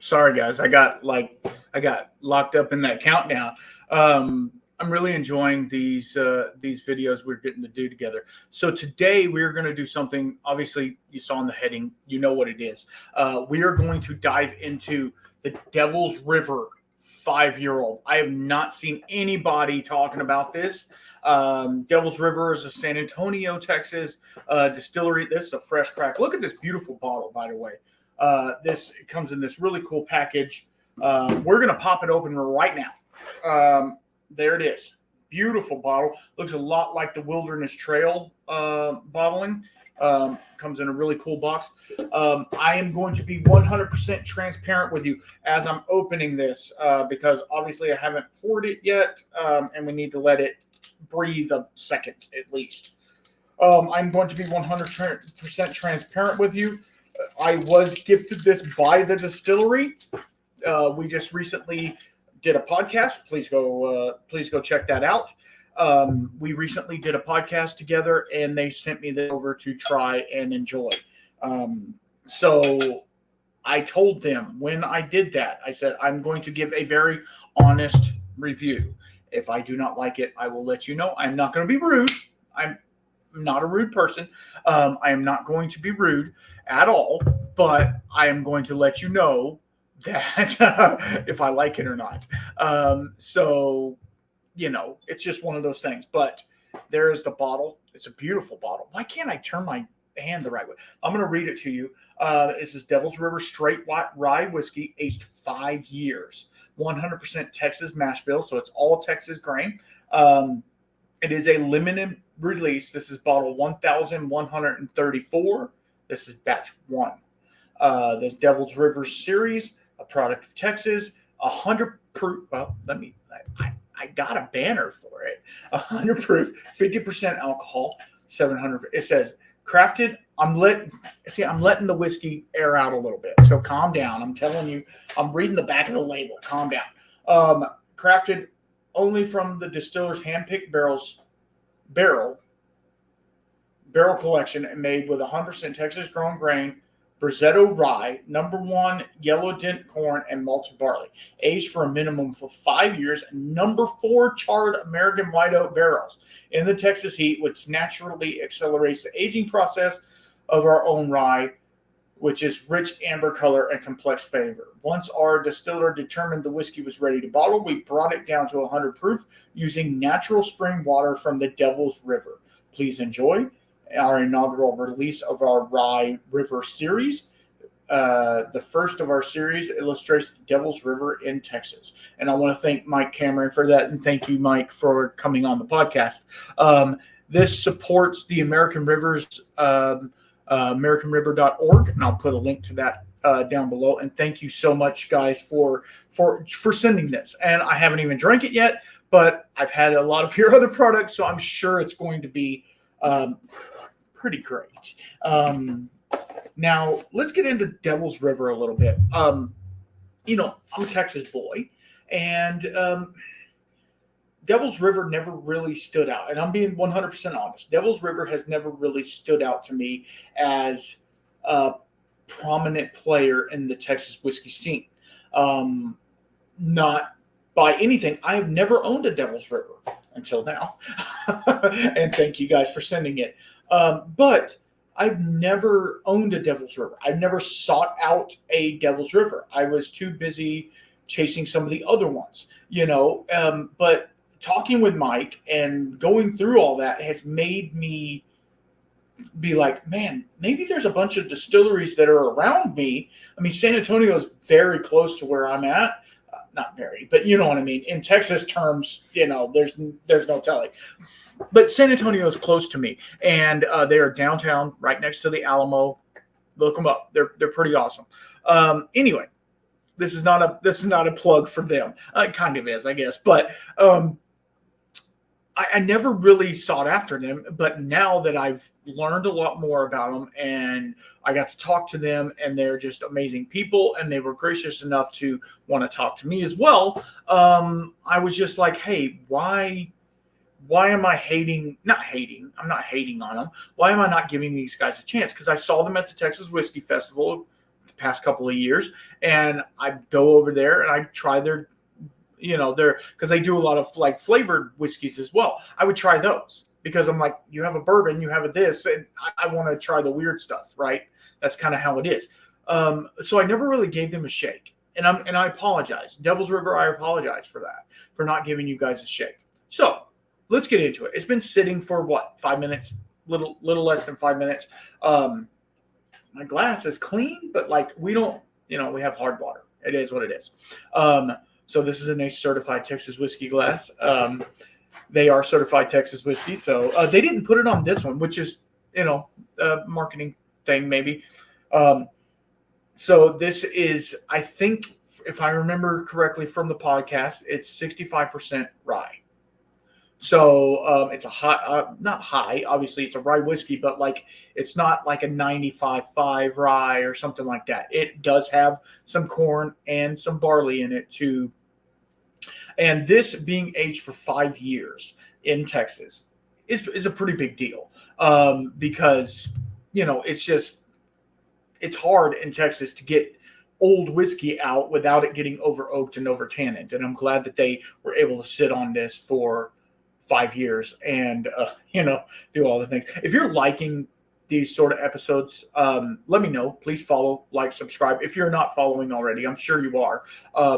Sorry, guys. I got locked up in that countdown. I'm really enjoying these videos we're getting to do together. So today we're going to do something. Obviously, you saw in the heading. You know what it is. We are going to dive into the Devil's River 5-year-old. I have not seen anybody talking about this. Devil's River is a San Antonio, Texas distillery. This is a fresh crack. Look at this beautiful bottle, by the way. This comes in this really cool package. We're going to pop it open right now. There it is. Beautiful bottle. Looks a lot like the Wilderness Trail bottling. Comes in a really cool box. I am going to be 100% transparent with you as I'm opening this because obviously I haven't poured it yet, and we need to let it breathe a second at least. I'm going to be 100% transparent with you. I was gifted this by the distillery. We just recently did a podcast. Please go check that out. We recently did a podcast together, and they sent me this over to try and enjoy. So I told them when I did that, I said, I'm going to give a very honest review. If I do not like it, I will let you know. I'm not going to be rude. I'm not a rude person. I am not going to be rude at all, but I am going to let you know that if I like it or not. So, you know, it's just one of those things. But there is the bottle. It's a beautiful bottle. Why can't I turn my hand the right way? I'm going to read it to you. This is Devil's River Straight Rye Whiskey, aged 5 years. 100% Texas mash bill, so it's all Texas grain. It is a limited release. This is bottle 1134. This is batch 1. This Devil's River series, a product of Texas, 100 proof. Well, I got a banner for it. 100 proof, 50% alcohol, 700. It says crafted. I'm letting the whiskey air out a little bit. So calm down. I'm telling you, I'm reading the back of the label. Calm down. Crafted only from the distiller's handpicked barrel collection and made with 100% Texas grown grain, River Rye, number 1 yellow dent corn, and malted barley. Aged for a minimum of 5 years, and number 4 charred American white oak barrels in the Texas heat, which naturally accelerates the aging process of our own rye, which is rich amber color and complex flavor. Once our distiller determined the whiskey was ready to bottle, we brought it down to 100 proof using natural spring water from the Devil's River. Please enjoy our inaugural release of our Rye River series. The first of our series illustrates the Devil's River in Texas. And I want to thank Mike Cameron for that. And thank you, Mike, for coming on the podcast. This supports the American Rivers, AmericanRiver.org. And I'll put a link to that down below. And thank you so much, guys, for sending this. And I haven't even drank it yet, but I've had a lot of your other products, so I'm sure it's going to be pretty great. Now, let's get into Devil's River a little bit. You know, I'm a Texas boy, and Devil's River never really stood out. And I'm being 100% honest. Devil's River has never really stood out to me as a prominent player in the Texas whiskey scene. Not by anything. I have never owned a Devil's River until now. And thank you guys for sending it. But I've never owned a Devil's River. I've never sought out a Devil's River. I was too busy chasing some of the other ones, you know. But talking with Mike and going through all that has made me be like, man, maybe there's a bunch of distilleries that are around me. I mean, San Antonio is very close to where I'm at. Not very, but you know what I mean. In Texas terms, you know, there's no telling. But San Antonio is close to me, and they are downtown, right next to the Alamo. Look them up; they're pretty awesome. Anyway, this is not a plug for them. It kind of is, I guess, but I never really sought after them. But now that I've learned a lot more about them, and I got to talk to them, and they're just amazing people, and they were gracious enough to want to talk to me as well. I was just like, hey, why am I hating? Not hating. I'm not hating on them. Why am I not giving these guys a chance? Because I saw them at the Texas Whiskey Festival past couple of years, and I go over there and I try their, because they do a lot of like flavored whiskeys as well. I would try those because I'm like, you have a bourbon, you have a this, and I want to try the weird stuff, right? That's kind of how it is. So I never really gave them a shake, and I apologize, Devil's River. I apologize for that, for not giving you guys a shake. So let's get into it. It's been sitting for what, 5 minutes, little less than 5 minutes. My glass is clean, but like we don't, we have hard water. It is what it is. So this is a nice certified Texas whiskey glass. They are certified Texas whiskey, so they didn't put it on this one, which is, a marketing thing maybe. So this is, I think, if I remember correctly from the podcast, it's 65% rye. So it's a high, not high, obviously it's a rye whiskey, but like it's not like a 95.5 rye or something like that. It does have some corn and some barley in it too. And this being aged for 5 years in Texas is a pretty big deal, because, it's hard in Texas to get old whiskey out without it getting over oaked and over tanned. And I'm glad that they were able to sit on this for 5 years and, do all the things. If you're liking these sort of episodes, let me know. Please follow, like, subscribe. If you're not following already, I'm sure you are.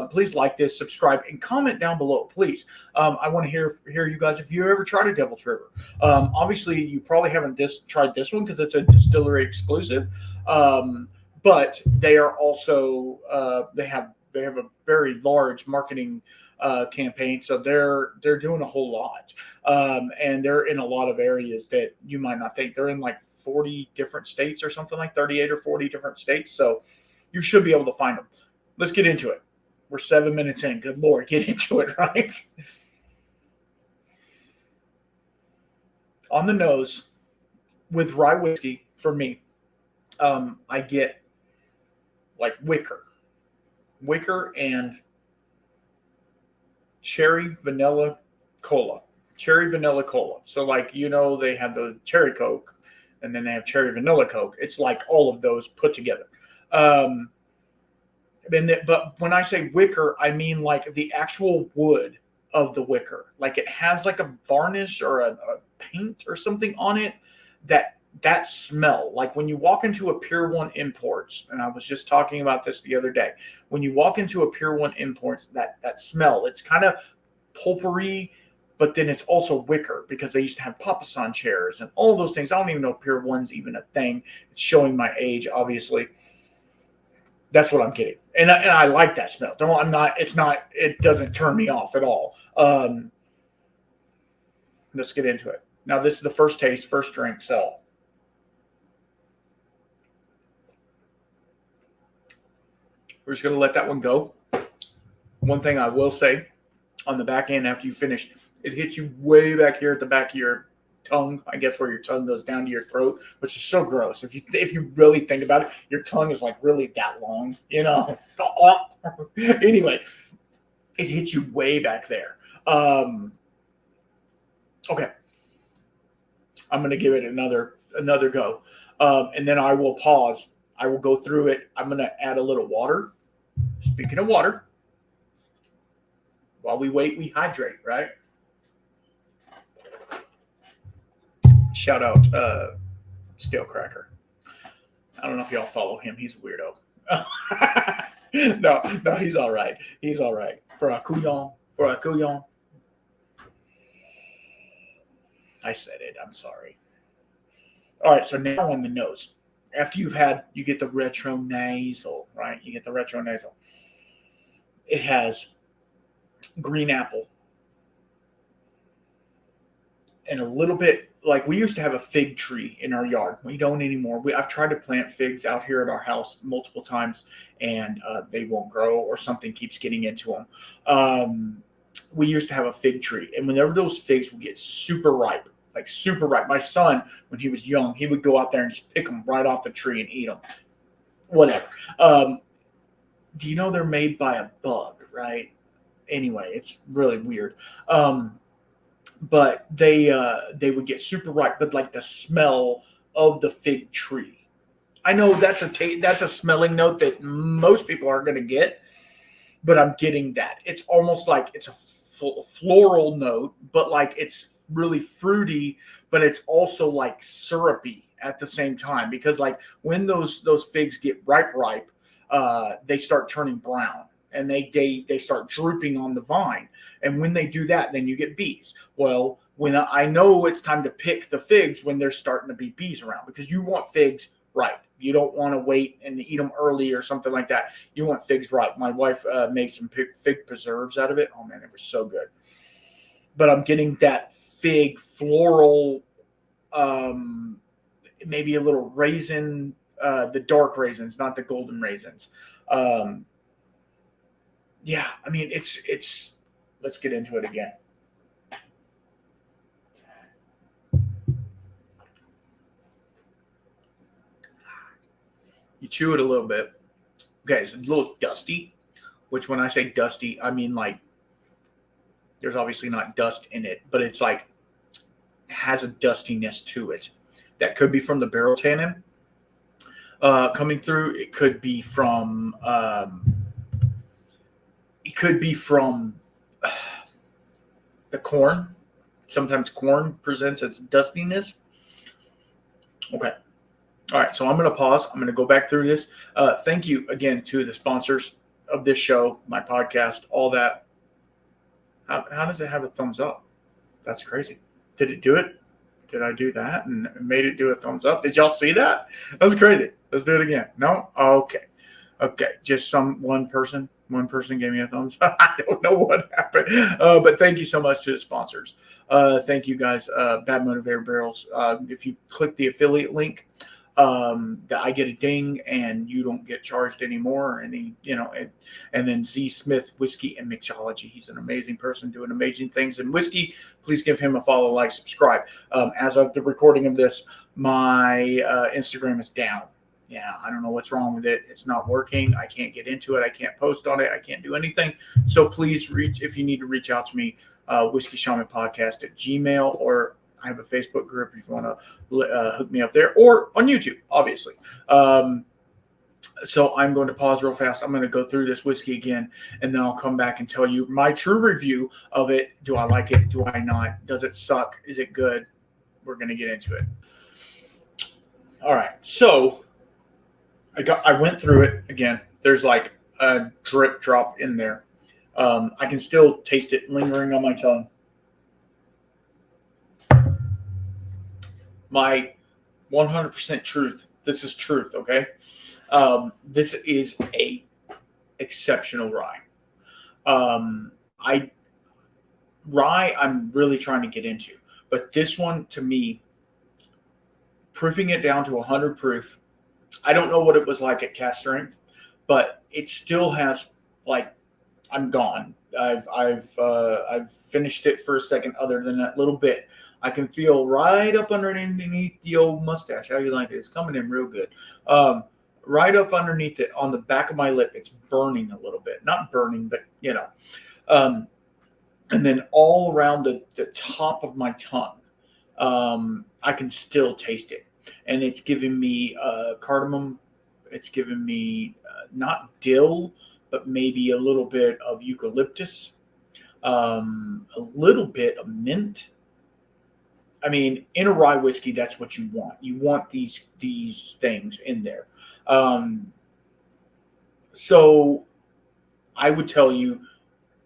Please like this, subscribe, and comment down below, please. I want to hear you guys if you ever tried a Devil's River. Obviously, you probably haven't tried this one because it's a distillery exclusive. But they are also they have a very large marketing campaign, so they're doing a whole lot, and they're in a lot of areas that you might not think. They're in like 40 different states or something, like 38 or 40 different states, so you should be able to find them. Let's get into it. We're 7 minutes in. Good Lord, get into it, right? On the nose, with rye whiskey, for me, I get like wicker and cherry vanilla cola. So like, they have the cherry Coke and then they have cherry vanilla Coke. It's like all of those put together. But when I say wicker, I mean like the actual wood of the wicker. Like it has like a varnish or a paint or something on it that smell. Like when you walk into a Pier 1 Imports, and I was just talking about this the other day, when you walk into a Pier 1 Imports, that smell, it's kind of pulpery, but then it's also wicker because they used to have Papasan chairs and all those things. I don't even know if Pier 1's even a thing. It's showing my age, obviously. That's what I'm getting. And I like that smell. It doesn't turn me off at all. Let's get into it. Now, this is the first taste, first drink, so. We're just going to let that one go. One thing I will say on the back end after you finish, it hits you way back here at the back of your tongue, I guess where your tongue goes down to your throat, which is so gross. If you really think about it, your tongue is like really that long, Anyway, it hits you way back there. Okay. I'm going to give it another go. And then I will pause. I will go through it. I'm going to add a little water. Speaking of water, while we wait, we hydrate, right? Shout out Stale Cracker. I don't know if y'all follow him. He's a weirdo. No, he's all right. He's all right. For a couillon. I said it. I'm sorry. All right, so now on the nose. After you get the retro nasal, right? You get the retro nasal. It has green apple. And a little bit, like we used to have a fig tree in our yard. We don't anymore. I've tried to plant figs out here at our house multiple times, and they won't grow or something keeps getting into them. We used to have a fig tree. And whenever those figs would get super ripe, my son, when he was young, he would go out there and just pick them right off the tree and eat them. Whatever. Do you know they're made by a bug, right? Anyway, it's really weird. But they would get super ripe, but like the smell of the fig tree I know that's a smelling note that most people aren't going to get, but I'm getting that. It's almost like it's a floral note, but like it's really fruity, but it's also like syrupy at the same time, because like when those figs get ripe, they start turning brown, and they start drooping on the vine. And when they do that, then you get bees. Well, when I know it's time to pick the figs, when there's starting to be bees around, because you want figs ripe. You don't want to wait and eat them early or something like that. You want figs ripe. My wife made some fig preserves out of it. Oh man, they were so good. But I'm getting that fig floral, maybe a little raisin, the dark raisins, not the golden raisins. Yeah, I mean, it's. Let's get into it again. You chew it a little bit. Okay, it's a little dusty, which when I say dusty, I mean like there's obviously not dust in it, but it's like has a dustiness to it. That could be from the barrel tannin coming through. It could be from the corn. Sometimes corn presents its dustiness. Okay. All right, so I'm going to pause. I'm going to go back through this. Thank you again to the sponsors of this show, my podcast, all that. How does it have a thumbs up? That's crazy. Did it do it? Did I do that and made it do a thumbs up? Did y'all see that? That's crazy. Let's do it again. No? Okay. Okay. Just one person gave me a thumbs up. I don't know what happened. But thank you so much to the sponsors. Thank you guys. Bad Motivator Barrels. If you click the affiliate link, that I get a ding and you don't get charged anymore. And then Z Smith Whiskey and Mixology. He's an amazing person doing amazing things in whiskey. Please give him a follow, like, subscribe. As of the recording of this, my Instagram is down. Yeah, I don't know what's wrong with it. It's not working. I can't get into it. I can't post on it. I can't do anything. So please if you need to reach out to me, Whiskey Shaman Podcast at Gmail, or I have a Facebook group if you want to hook me up there, or on YouTube, obviously. So I'm going to pause real fast. I'm going to go through this whiskey again, and then I'll come back and tell you my true review of it. Do I like it? Do I not? Does it suck? Is it good? We're going to get into it. All right. So I went through it again. There's like a drop in there. I can still taste it lingering on my tongue. My 100% truth. This is truth, okay? This is a exceptional rye. Rye I'm really trying to get into, but this one, to me, proofing it down to 100 proof. I don't know what it was like at cast strength, but it still has, like, I'm gone. I've finished it for a second. Other than that little bit, I can feel right up underneath the old mustache. How you like it? It's coming in real good. Right up underneath it on the back of my lip, it's burning a little bit. Not burning, but and then all around the top of my tongue, I can still taste it. And it's giving me cardamom. It's giving me not dill, but maybe a little bit of eucalyptus, a little bit of mint. I mean, in a rye whiskey, that's what you want. You want these things in there. So I would tell you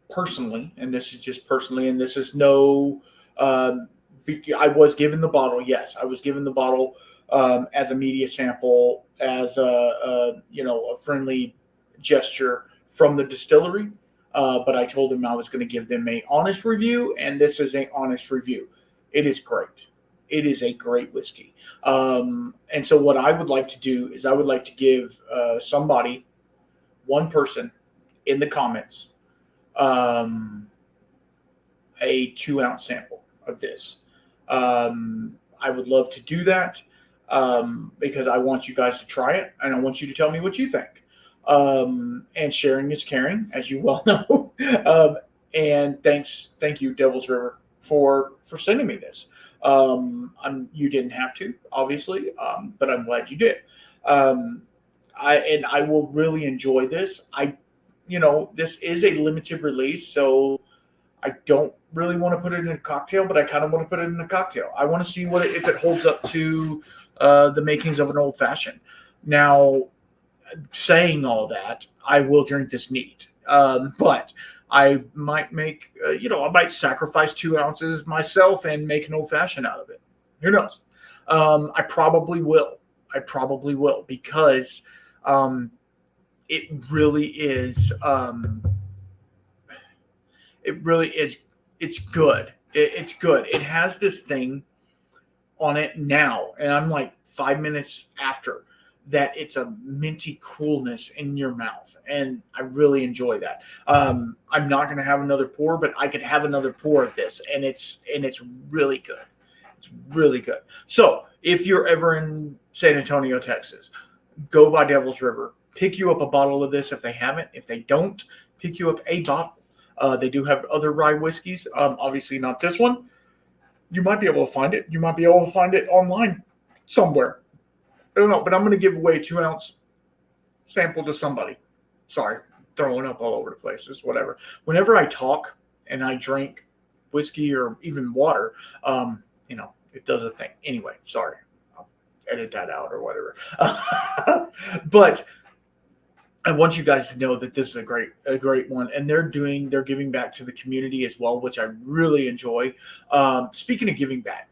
personally, and this is just personally, and this is no, I was given the bottle. Yes, I was given the bottle as a media sample, as a friendly gesture from the distillery. But I told them I was going to give them an honest review, and this is an honest review. It is great. It is a great whiskey. And so what I would like to do is I would like to give somebody, one person in the comments, a 2-ounce sample of this. I would love to do that because I want you guys to try it, and I want you to tell me what you think. And sharing is caring, as you well know. And thank you, Devil's River, for sending me this. You didn't have to, obviously, but I'm glad you did. I will really enjoy this. This is a limited release, so I don't really want to put it in a cocktail, but I kind of want to put it in a cocktail. I want to see if it holds up to the makings of an old fashioned. Now, saying all that, I will drink this neat, but I might I might sacrifice 2 ounces myself and make an old fashioned out of it. Who knows? I probably will. Because it really is. It really is. It's good. It's good. It has this thing on it now, and I'm like 5 minutes after that. It's a minty coolness in your mouth, and I really enjoy that. I'm not going to have another pour, but I could have another pour of this, and it's really good. It's really good. So if you're ever in San Antonio, Texas, go by Devil's River. Pick you up a bottle of this if they haven't. If they don't, pick you up a bottle. They do have other rye whiskeys. Obviously not this one. You might be able to find it. You might be able to find it online somewhere. I don't know, but I'm going to give away a 2-ounce sample to somebody. Sorry, throwing up all over the place. It's whatever. Whenever I talk and I drink whiskey or even water, it does a thing. Anyway, sorry. I'll edit that out or whatever. But I want you guys to know that this is a great one, and they're giving back to the community as well, which I really enjoy. Speaking of giving back,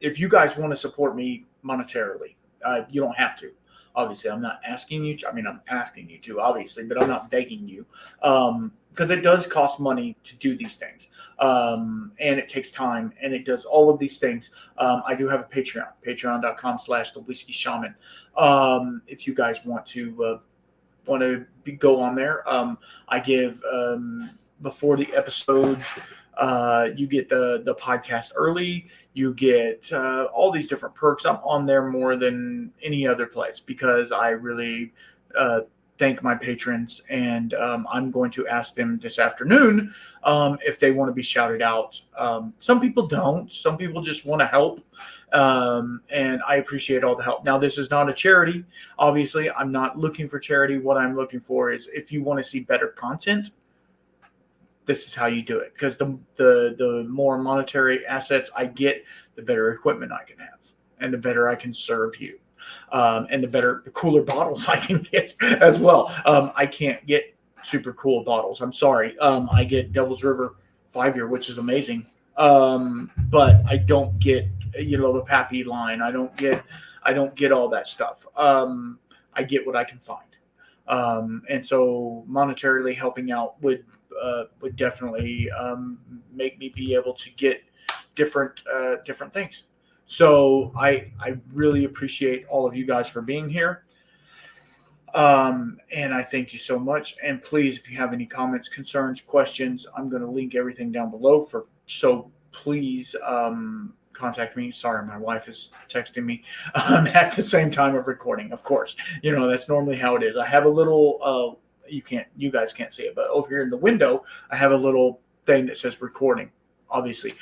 if you guys want to support me monetarily, you don't have to. Obviously, I'm not asking you to. I mean, I'm asking you to, obviously, but I'm not begging you, because it does cost money to do these things, and it takes time, and it does all of these things. I do have a Patreon, patreon.com/thewhiskeyshaman. If you guys want to go on there, I give before the episode. You get the podcast early. You get all these different perks. I'm on there more than any other place because I really thank my patrons, and I'm going to ask them this afternoon if they want to be shouted out. Some people don't. Some people just want to help, and I appreciate all the help. Now, this is not a charity. Obviously, I'm not looking for charity. What I'm looking for is if you want to see better content, this is how you do it, because the more monetary assets I get, the better equipment I can have, and the better I can serve you, and the cooler bottles I can get as well. I can't get super cool bottles. I'm sorry. I get Devil's River 5-year, which is amazing, but I don't get the Pappy line. I don't get all that stuff. I get what I can find, and so monetarily helping out would definitely make me be able to get different things. So I really appreciate all of you guys for being here. And I thank you so much. And please, if you have any comments, concerns, questions, I'm going to link everything down below so please contact me. Sorry, my wife is texting me at the same time of recording. Of course, that's normally how it is. I have a little you guys can't see it, but over here in the window, I have a little thing that says recording. Obviously,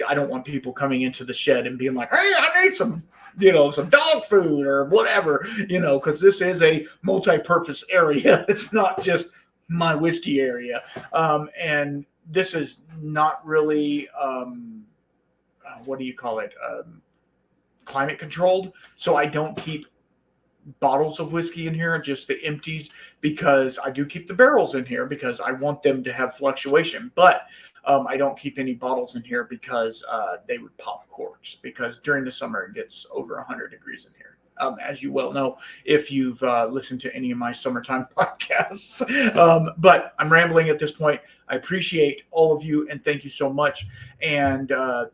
I don't want people coming into the shed and being like, "Hey, I need some dog food or whatever," because this is a multi-purpose area. It's not just my whiskey area. And this is not really, what do you call it? Climate controlled. So I don't keep bottles of whiskey in here, just the empties, because I do keep the barrels in here because I want them to have fluctuation. But I don't keep any bottles in here because they would pop corks, because during the summer it gets over 100 degrees in here. As you well know, if you've listened to any of my summertime podcasts. But I'm rambling at this point. I appreciate all of you, and thank you so much. And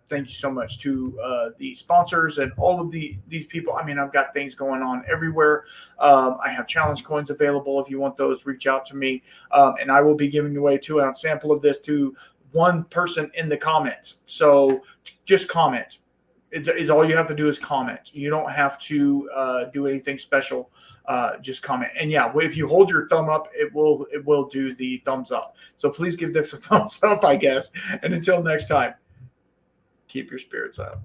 thank you so much to the sponsors and all of these people. I mean, I've got things going on everywhere. I have challenge coins available. If you want those, reach out to me. And I will be giving away a 2-ounce sample of this to one person in the comments. So just comment. It's all you have to do is comment. You don't have to do anything special. Just comment. And yeah, if you hold your thumb up, it will do the thumbs up. So please give this a thumbs up, I guess. And until next time, keep your spirits up.